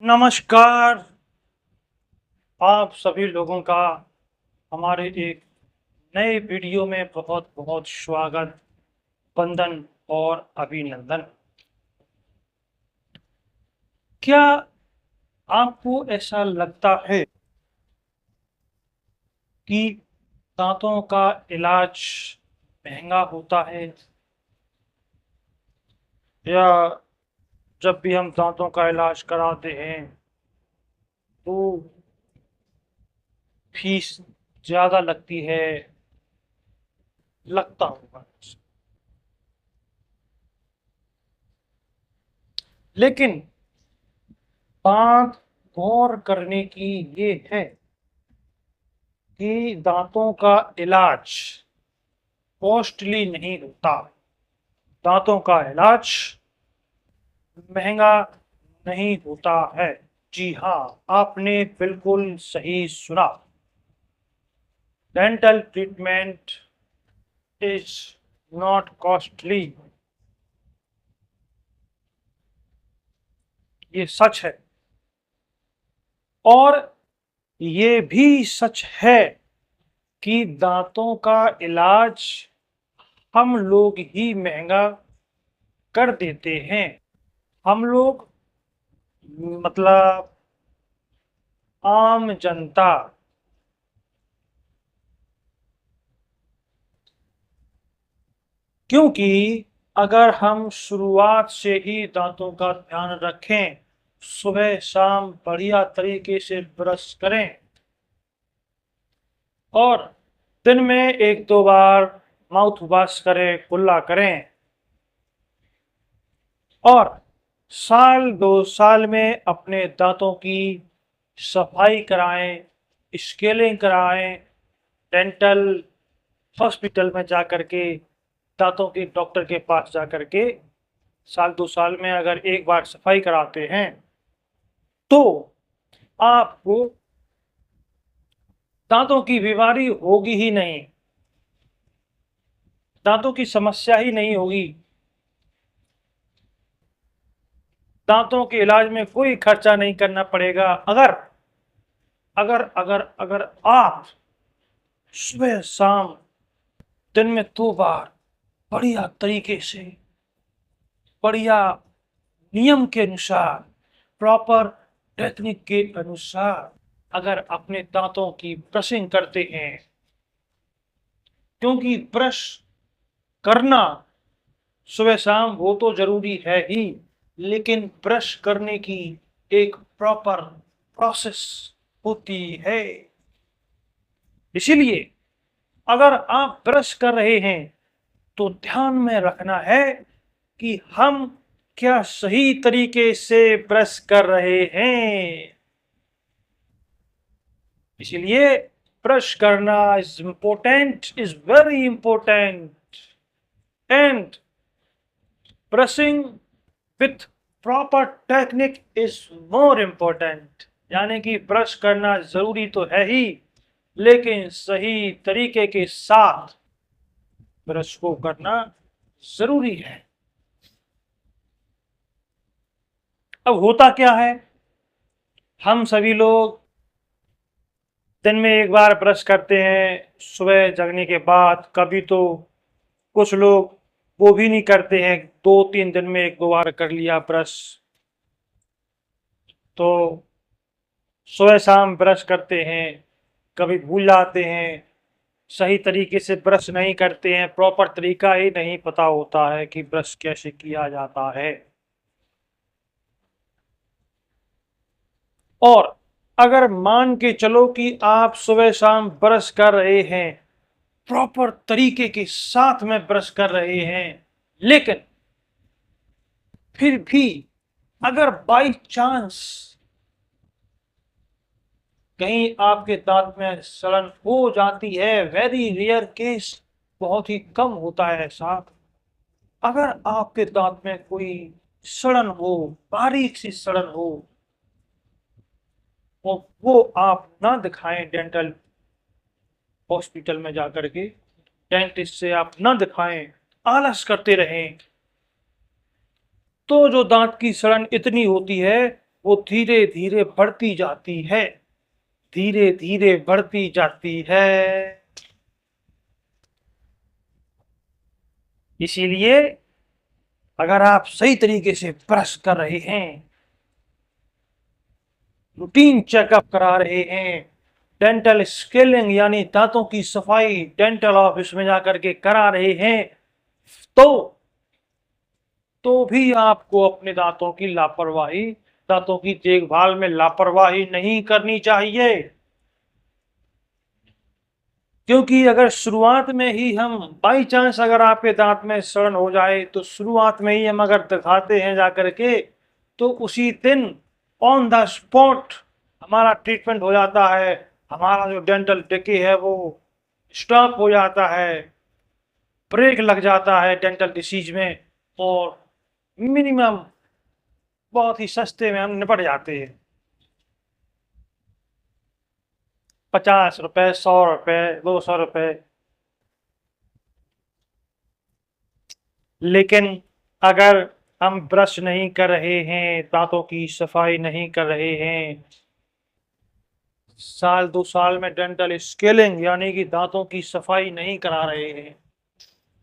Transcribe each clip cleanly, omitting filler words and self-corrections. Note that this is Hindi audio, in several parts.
नमस्कार। आप सभी लोगों का हमारे एक नए वीडियो में बहुत बहुत स्वागत, वंदन और अभिनंदन। क्या आपको ऐसा लगता है कि दांतों का इलाज महंगा होता है, या जब भी हम दांतों का इलाज कराते हैं तो फीस ज़्यादा लगती है? लगता होगा, लेकिन बात गौर करने की ये है कि दांतों का इलाज कॉस्टली नहीं होता। दांतों का इलाज महंगा नहीं होता है। जी हाँ, आपने बिल्कुल सही सुना। Dental treatment is not costly. ये सच है। और ये भी सच है कि दांतों का इलाज हम लोग ही महंगा कर देते हैं। हम लोग मतलब आम जनता। क्योंकि अगर हम शुरुआत से ही दांतों का ध्यान रखें, सुबह शाम बढ़िया तरीके से ब्रश करें और दिन में एक दो बार माउथ वॉश करें, कुल्ला करें, और साल दो साल में अपने दांतों की सफाई कराएं, स्केलिंग कराएं, डेंटल हॉस्पिटल में जा कर के, दांतों के डॉक्टर के पास जा कर के साल दो साल में अगर एक बार सफाई कराते हैं तो आपको दांतों की बीमारी होगी ही नहीं, दांतों की समस्या ही नहीं होगी। दांतों के इलाज में कोई खर्चा नहीं करना पड़ेगा अगर अगर अगर अगर आप सुबह शाम दिन में दो बार बढ़िया तरीके से, बढ़िया नियम के अनुसार, प्रॉपर टेक्निक के अनुसार अगर अपने दांतों की ब्रशिंग करते हैं, क्योंकि ब्रश करना सुबह शाम वो तो जरूरी है ही, लेकिन ब्रश करने की एक प्रॉपर प्रोसेस होती है। इसीलिए अगर आप ब्रश कर रहे हैं तो ध्यान में रखना है कि हम क्या सही तरीके से ब्रश कर रहे हैं। इसलिए ब्रश करना is important, is very important. And brushing with proper technique is more important. यानी कि ब्रश करना जरूरी तो है ही, लेकिन सही तरीके के साथ ब्रश को करना जरूरी है। अब होता क्या है, हम सभी लोग दिन में एक बार ब्रश करते हैं सुबह जगने के बाद। कभी तो कुछ लोग वो भी नहीं करते हैं, दो तीन दिन में एक दो बार कर लिया ब्रश। तो सुबह शाम ब्रश करते हैं, कभी भूल जाते हैं, सही तरीके से ब्रश नहीं करते हैं, प्रॉपर तरीका ही नहीं पता होता है कि ब्रश कैसे किया जाता है। और अगर मान के चलो कि आप सुबह शाम ब्रश कर रहे हैं, प्रॉपर तरीके के साथ में ब्रश कर रहे हैं, लेकिन फिर भी अगर बाई चांस कहीं आपके दांत में सड़न हो जाती है, वेरी रेयर केस, बहुत ही कम होता है ऐसा, अगर आपके दांत में कोई सड़न हो, बारीक सी सड़न हो, वो आप ना दिखाएं डेंटल हॉस्पिटल में जाकर के, डेंटिस्ट से आप ना दिखाएं, आलस करते रहें, तो जो दांत की सड़न इतनी होती है वो धीरे धीरे बढ़ती जाती है, धीरे धीरे बढ़ती जाती है। इसीलिए अगर आप सही तरीके से ब्रश कर रहे हैं, रूटीन चेकअप करा रहे हैं, डेंटल स्केलिंग यानी दांतों की सफाई डेंटल ऑफिस में जाकर के करा रहे हैं, तो भी आपको अपने दांतों की देखभाल में लापरवाही नहीं करनी चाहिए। क्योंकि अगर शुरुआत में ही हम बाई चांस अगर आपके दांत में सड़न हो जाए तो शुरुआत में ही हम अगर दिखाते हैं जाकर के, तो उसी दिन ऑन द स्पॉट हमारा ट्रीटमेंट हो जाता है, हमारा जो डेंटल डिके है वो स्टॉप हो जाता है, ब्रेक लग जाता है डेंटल डिसीज में, और मिनिमम बहुत ही सस्ते में हम निपट जाते हैं। 50 रुपए, 100 रुपए, 200 रुपए। लेकिन अगर हम ब्रश नहीं कर रहे हैं, दांतों की सफाई नहीं कर रहे हैं, साल 2 साल में डेंटल स्केलिंग यानी कि दांतों की सफाई नहीं करा रहे हैं,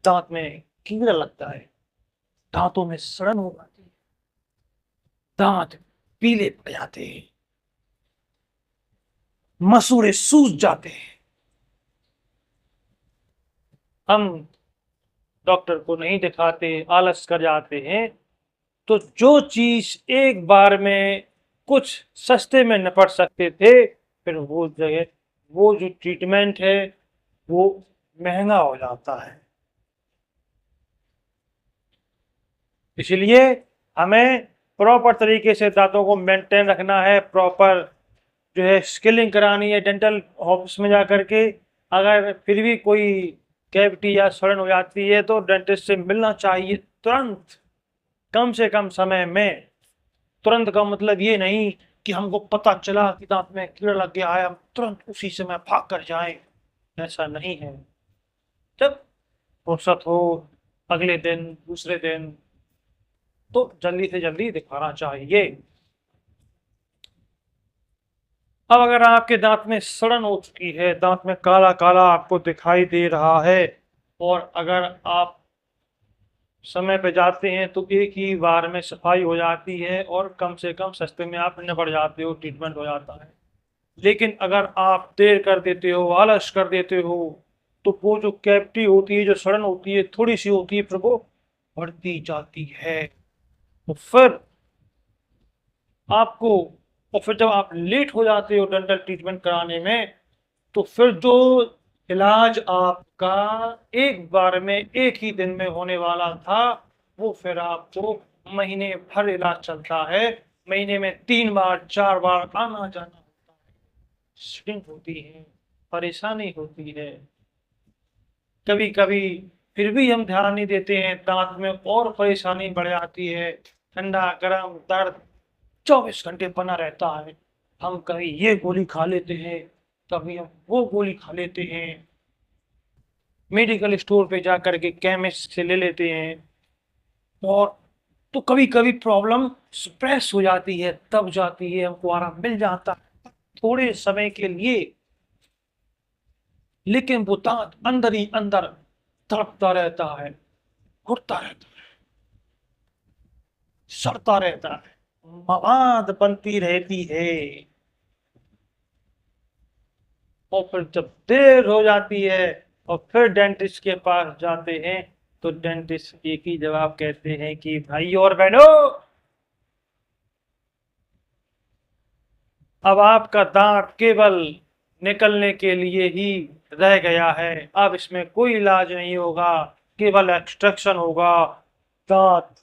दांत में कीड़ा लगता है, दांतों में सड़न हो जाती है, दांत पीले पड़ जाते हैं, मसूड़े सूज जाते हैं, हम डॉक्टर को नहीं दिखाते, आलस कर जाते हैं, तो जो चीज एक बार में कुछ सस्ते में निपट सकते थे, फिर वो जो ट्रीटमेंट है वो महंगा हो जाता है। इसलिए हमें प्रॉपर तरीके से दांतों को मेंटेन रखना है, प्रॉपर जो है स्किलिंग करानी है डेंटल ऑफिस में जाकर के। अगर फिर भी कोई कैविटी या सड़न हो जाती है तो डेंटिस्ट से मिलना चाहिए तुरंत, कम से कम समय में। तुरंत का मतलब ये नहीं कि हमको पता चला कि दांत में कीड़ा लग गया है, हम तुरंत उसी समय भाग कर जाएं, ऐसा नहीं है। जब फुर्सत हो, अगले दिन, दूसरे दिन, तो जल्दी से जल्दी दिखाना चाहिए। अब अगर आपके दांत में सड़न हो चुकी है, दांत में काला काला आपको दिखाई दे रहा है, और अगर आप समय पे जाते हैं तो एक ही बार में सफाई हो जाती है और कम से कम सस्ते में आप निपट जाते हो, ट्रीटमेंट हो जाता है। लेकिन अगर आप देर कर देते हो, आलस कर देते हो, तो वो जो कैविटी होती है, जो सड़न होती है, थोड़ी सी होती है, फिर वो बढ़ती जाती है। तो फिर आपको और फिर जब आप लेट हो जाते हो डेंटल ट्रीटमेंट कराने में, तो फिर जो इलाज आपका एक बार में एक ही दिन में होने वाला था, वो फिर आपको महीने भर इलाज चलता है, महीने में 3 बार 4 बार आना जाना होता है, स्टिंग होती है, परेशानी होती है। कभी कभी फिर भी हम ध्यान नहीं देते हैं, दांत में और परेशानी बढ़ जाती है, ठंडा गर्म दर्द 24 घंटे बना रहता है। हम कभी ये गोली खा लेते हैं, कभी हम वो गोली खा लेते हैं, मेडिकल स्टोर पे जा करके केमिस्ट से ले लेते हैं, और तो कभी कभी प्रॉब्लम स्प्रेस हो जाती है, तब जाती है, हमको आराम मिल जाता है थोड़े समय के लिए, लेकिन वो दांत अंदर ही अंदर तड़पता रहता है, घुटता रहता है, सड़ता रहता है, मवाद बनती रहती है। और फिर जब देर हो जाती है और फिर डेंटिस्ट के पास जाते हैं, तो डेंटिस्ट एक ही जवाब कहते हैं कि भाई और बहनों, अब आपका दांत केवल निकलने के लिए ही रह गया है, अब इसमें कोई इलाज नहीं होगा, केवल एक्सट्रैक्शन होगा, दांत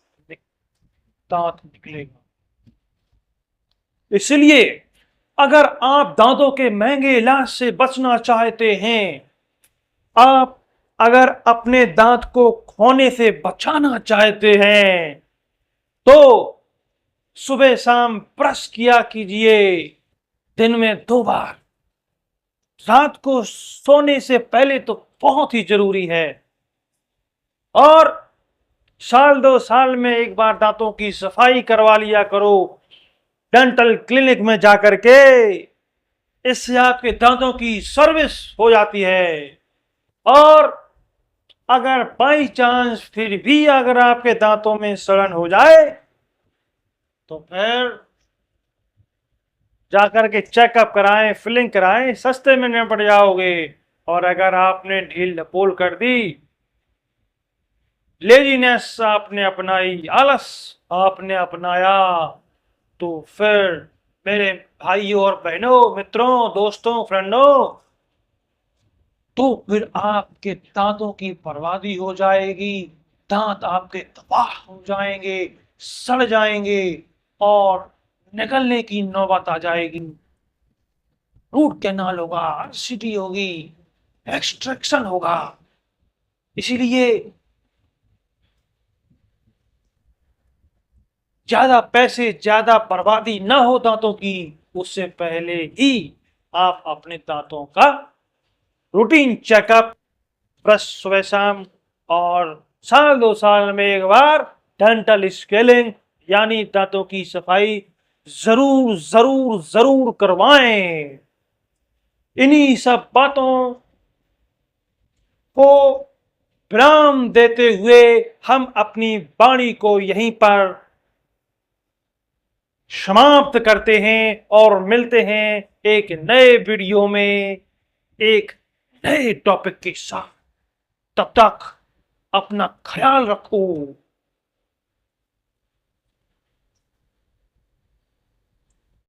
दांत निकलेगा। इसलिए अगर आप दांतों के महंगे इलाज से बचना चाहते हैं, आप अगर अपने दांत को खोने से बचाना चाहते हैं, तो सुबह शाम ब्रश किया कीजिए, दिन में 2 बार, रात को सोने से पहले तो बहुत ही जरूरी है, और साल 2 साल में एक बार दांतों की सफाई करवा लिया करो। डेंटल क्लिनिक में जाकर के इससे आपके दांतों की सर्विस हो जाती है। और अगर बाई चांस फिर भी अगर आपके दांतों में सड़न हो जाए तो फिर जाकर के चेकअप कराएं, फिलिंग कराएं, सस्ते में निपट जाओगे। और अगर आपने ढील ढपोल कर दी, लेजीनेस आपने अपनाई, आलस आपने अपनाया, तो फिर मेरे भाइयों और बहनों, मित्रों, दोस्तों, फ्रेंडों, तो फिर आपके दांतों की बर्बादी हो जाएगी। दांत आपके तबाह हो जाएंगे, सड़ जाएंगे और निकलने की नौबत आ जाएगी। रूट कैनाल होगा, आरसीटी होगी, एक्सट्रैक्शन होगा। इसीलिए ज्यादा पैसे, ज्यादा बर्बादी ना हो दांतों की, उससे पहले ही आप अपने दांतों का रूटीन चेकअप, ब्रश सुबह शाम, और साल 2 साल में एक बार डेंटल स्केलिंग यानी दांतों की सफाई जरूर जरूर जरूर करवाएं। इन्हीं सब बातों को विराम देते हुए हम अपनी वाणी को यहीं पर समाप्त करते हैं और मिलते हैं एक नए वीडियो में एक नए टॉपिक के साथ। तब तक अपना ख्याल रखो।